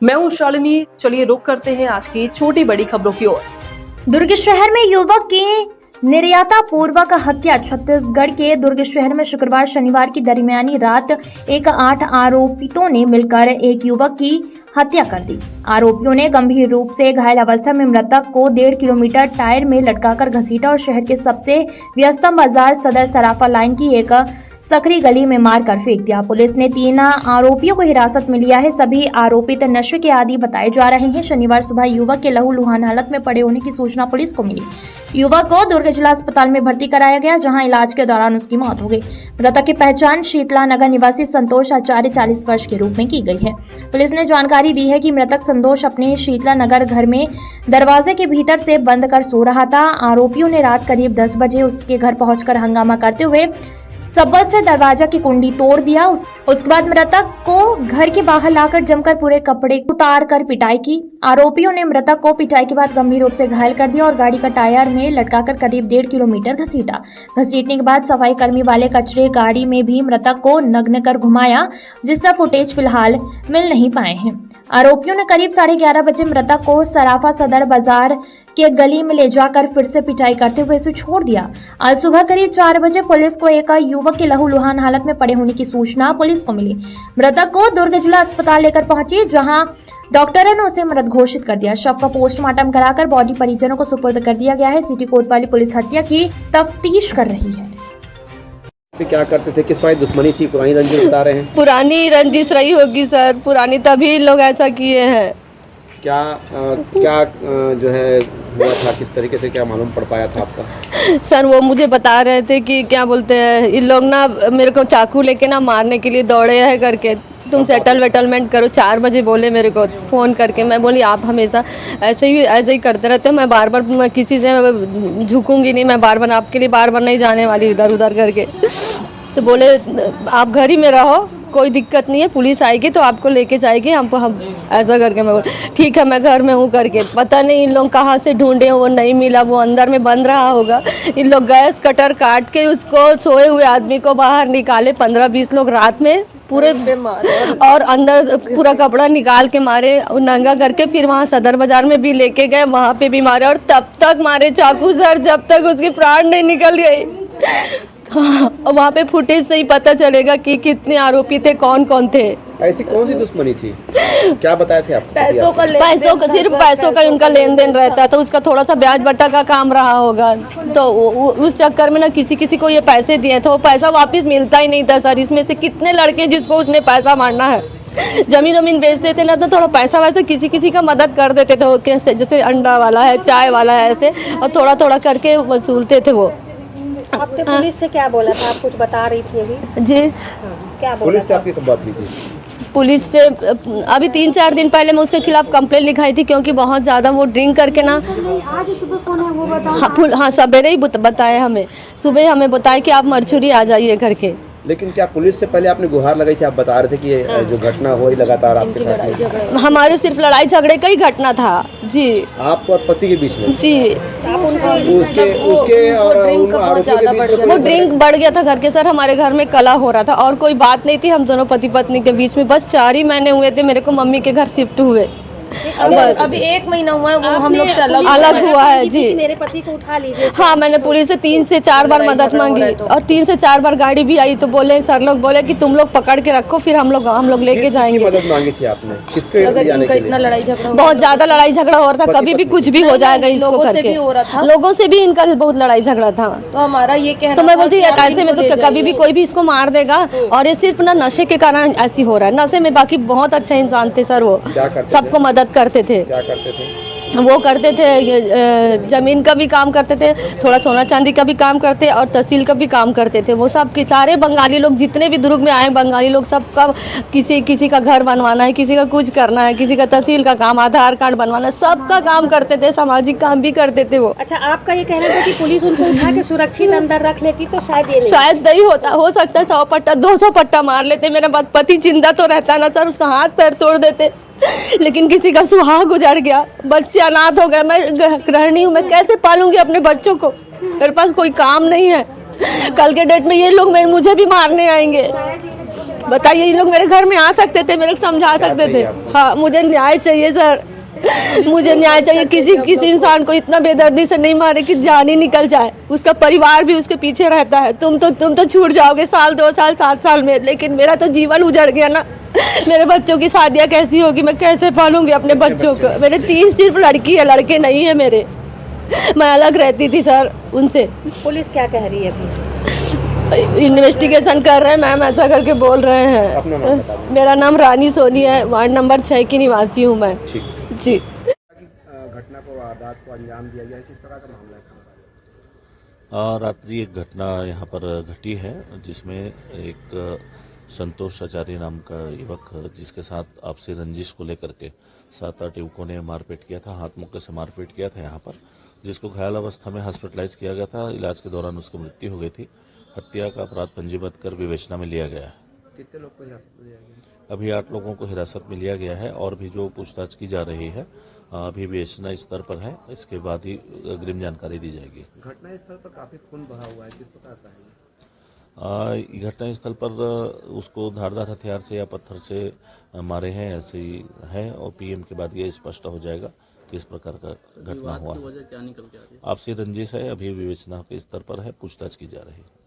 मैं हूं शालिनी। चलिए रुक करते हैं आज की छोटी बड़ी खबरों की ओर। दुर्ग शहर में युवक की निर्याता पूर्वक हत्या। छत्तीसगढ़ के दुर्ग शहर में शुक्रवार शनिवार की दरमियानी रात 8 आरोपितों ने मिलकर एक युवक की हत्या कर दी। आरोपियों ने गंभीर रूप से घायल अवस्था में मृतक को 1.5 किलोमीटर टायर में लटकाकर घसीटा और शहर के सबसे व्यस्तम बाजार सदर सराफा लाइन की एक सकरी गली में मारकर फेंक दिया। पुलिस ने 3 आरोपियों को हिरासत में लिया है। सभी आरोपित नशे के आदी बताए जा रहे हैं। शनिवार सुबह युवक के लहूलुहान हालत में पड़े होने की सूचना पुलिस को मिली। युवक को दुर्ग जिला अस्पताल में भर्ती कराया गया, जहां इलाज के दौरान उसकी मौत हो गई। मृतक की पहचान शीतला नगर निवासी संतोष आचार्य 40 वर्ष के रूप में की गई है। पुलिस ने जानकारी दी है कि मृतक संतोष अपने शीतला नगर घर में दरवाजे के भीतर से बंद कर सो रहा था। आरोपियों ने रात करीब 10 बजे उसके घर पहुंचकर हंगामा करते हुए सब्बत से दरवाजा की कुंडी तोड़ दिया। उसके बाद मृतक को घर के बाहर लाकर जमकर पूरे कपड़े उतार कर पिटाई की। आरोपियों ने मृतक को पिटाई के बाद गंभीर रूप से घायल कर दिया और गाड़ी का टायर में लटकाकर करीब 1.5 किलोमीटर घसीटा। घसीटने के बाद सफाई कर्मी वाले कचरे गाड़ी में भी मृतक को नग्न कर घुमाया, जिसका फुटेज फिलहाल मिल नहीं पाए हैं। आरोपियों ने करीब 11:30 बजे मृतक को सराफा सदर बाजार के गली में ले जाकर फिर से पिटाई करते हुए उसे छोड़ दिया। आज सुबह करीब 4 बजे पुलिस को एक युवक के लहूलुहान हालत में पड़े होने की सूचना पुलिस को मिली। मृतक को दुर्ग जिला अस्पताल लेकर पहुंची, जहां डॉक्टरों ने उसे मृत घोषित कर दिया। शव का पोस्टमार्टम कराकर बॉडी परिजनों को सुपुर्द कर दिया गया है। सिटी कोतवाली पुलिस हत्या की तफ्तीश कर रही है। क्या करते थे, किस बात दुश्मनी थी, पुरानी रंजिश बता रहे हैं? पुरानी रंजिश रही होगी सर, पुरानी तभी लोग ऐसा किए हैं। क्या जो है हुआ था, किस तरीके से क्या मालूम पड़ पाया था आपका? सर वो मुझे बता रहे थे कि क्या बोलते हैं, इन लोग ना मेरे को चाकू लेके ना मारने के लिए दौड़े हैं करके, तुम सेटलमेंट करो। 4 बजे बोले मेरे को फ़ोन करके। मैं बोली आप हमेशा ऐसे ही करते रहते हो, मैं बार बार मैं किसी से झुकूंगी नहीं, मैं बार बार आपके लिए बार बार नहीं जाने वाली इधर उधर करके। तो बोले आप घर ही में रहो, कोई दिक्कत नहीं है, पुलिस आएगी तो आपको लेके जाएगी, हम ऐसा करके। मैं बोल ठीक है मैं घर में हूँ करके। पता नहीं इन लोग कहाँ से ढूंढे, वो नहीं मिला, वो अंदर में बंद रहा होगा। इन लोग गैस कटर काट के उसको सोए हुए आदमी को बाहर निकाले। 15-20 लोग रात में पूरे और अंदर पूरा कपड़ा निकाल के मारे, नंगा करके। फिर वहाँ सदर बाजार में भी लेके गए, वहाँ पे भी मारे और तब तक मारे चाकू सर जब तक उसकी प्राण नहीं निकल गई। वहाँ पे फुटेज से ही पता चलेगा कि कितने आरोपी थे, कौन कौन थे। ऐसी कौन सी दुश्मनी थी, क्या बताए थे आपको? सिर्फ पैसों का उनका लेन देन रहता था। उसका थोड़ा सा ब्याज बट्टा का काम रहा होगा, तो उस चक्कर में ना किसी को ये पैसे दिए थे, वो पैसा वापस मिलता ही नहीं था सर। इसमें से कितने लड़के जिसको उसने पैसा मारना है, जमीन बेच देते ना, तो थोड़ा पैसा वैसे किसी का मदद कर देते थे। वो कैसे, जैसे अंडा वाला है, चाय वाला है, ऐसे और थोड़ा करके वसूलते थे वो। आपने पुलिस से क्या बोला था? आप कुछ बता रही थी अभी जी। क्या बोला पुलिस से आपकी कब बात हुई थी? पुलिस से अभी 3-4 दिन पहले मैं उसके खिलाफ कंप्लेंट लिखाई थी, क्योंकि बहुत ज़्यादा वो ड्रिंक करके ना। आज सुबह फोन है वो बताओ। हाँ सवेरे ही बताया हमें, सुबह हमें बताया कि आप मरचुरी आ जाइए करके। लेकिन क्या पुलिस से पहले आपने गुहार लगाई थी? आप बता रहे थे कि ये जो घटना हो रही लगातार आपके साथ। हमारे सिर्फ लड़ाई झगड़े का ही घटना था जी, आपको और पति के बीच में जी। आप उसके और वो ड्रिंक बढ़ गया था घर के सर। हमारे घर में कला हो रहा था और कोई बात नहीं थी हम दोनों पति पत्नी के बीच में। बस 4 ही महीने हुए थे मेरे को मम्मी के घर शिफ्ट हुए। अभी 1 महीना हुआ है वो हम लोग से अलग हुआ है जी। मेरे पति को उठा लीजिए। हाँ मैंने पुलिस से 3 से 4 बार मदद मांगी और 3 से 4 बार गाड़ी भी आई, तो बोले सर लोग बोले कि तुम लोग पकड़ के रखो, फिर हम लोग लेके जाएंगे। मदद मांगी थी आपने? किसके जाने के लिए? इतना लड़ाई झगड़ा, बहुत ज्यादा लड़ाई झगड़ा हो रहा था, कभी भी कुछ भी हो जाएगा इसको करके। लोगों से भी इनका बहुत लड़ाई झगड़ा था। तो हमारा ये कहना, तो मैं बोलती ऐसे में तो कभी भी कोई भी इसको मार देगा, और ये सिर्फ ना नशे के कारण ऐसी हो रहा है। नशे में बाकी बहुत अच्छे इंसान थे सर, वो सबको मदद करते थे। करते थे वो करते थे, जमीन का भी काम करते थे, थोड़ा सोना चांदी का भी काम करते और तहसील का भी काम करते थे। वो सब के सारे बंगाली लोग जितने भी दुर्ग में आए बंगाली लोग, सबका किसी का घर बनवाना है, किसी का कुछ करना है, किसी का तहसील का काम, आधार कार्ड बनवाना, सबका काम करते थे, सामाजिक काम भी करते थे वो। अच्छा आपका ये कहना था कि पुलिस उनको उठा के सुरक्षित अंदर रख लेती तो शायद नहीं होता, हो सकता है 100 पट्टा 200 पट्टा मार लेते। मेरा पति जिंदा तो रहता ना सर, उसका हाथ पैर तोड़ देते। लेकिन किसी का सुहाग गुजर गया, बच्चे अनाथ हो गए, मैं गृहिणी हूँ, मैं कैसे पालूंगी अपने बच्चों को? मेरे पास कोई काम नहीं है। कल के डेट में ये लोग मुझे भी मारने आएंगे। बताइए, ये लोग मेरे घर में आ सकते थे, मेरे को समझा सकते थे। हाँ, मुझे न्याय चाहिए सर, मुझे न्याय चाहिए। किसी इंसान को इतना बेदर्दी से नहीं मारे कि जान ही निकल जाए, उसका परिवार भी उसके पीछे रहता है। तुम तो छूट जाओगे साल 2 साल 7 साल में, लेकिन मेरा तो जीवन उजड़ गया ना। मेरे बच्चों की शादियाँ कैसी होगी, मैं कैसे पालूंगी अपने बच्चों को? मेरे 3 सिर्फ लड़की है, लड़के नहीं है मेरे। मैं अलग रहती थी सर उनसे। पुलिस क्या कह रही है अभी? इन्वेस्टिगेशन कर रहे हैं मैम, ऐसा करके बोल रहे अपना नाम हैं। बता दीजिए। मेरा नाम रानी सोनी है, वार्ड नंबर 6 की निवासी हूँ मैं। ठीक। जी। घटना को वारदात को अंजाम दिया गया, किस तरह का मामला है? रात्रि एक घटना यहाँ पर घटी है जिसमें एक संतोष आचार्य नाम का युवक जिसके साथ आपसी रंजिश को लेकर के 7-8 युवकों ने मारपीट किया था, हाथ मुक्के से मारपीट किया था यहाँ पर, जिसको घायल अवस्था में हॉस्पिटलाइज किया गया था। इलाज के दौरान उसकी मृत्यु हो गई थी। हत्या का अपराध पंजीबद्ध कर विवेचना में लिया गया है। कितने लोग को हिरासत में लिया गया? अभी 8 लोगों को हिरासत में लिया गया है और भी जो पूछताछ की जा रही है अभी विवेचना स्तर पर है, इसके बाद ही अग्रिम जानकारी दी जाएगी। घटना स्थल पर काफी खून बहा हुआ है, किस प्रकार का है? घटना स्थल पर उसको धारदार हथियार से या पत्थर से मारे हैं, ऐसे ही है और पीएम के बाद ये स्पष्ट हो जाएगा किस प्रकार का घटना हुआ है। आपसी रंजिश है, अभी विवेचना के स्तर पर है, पूछताछ की जा रही है।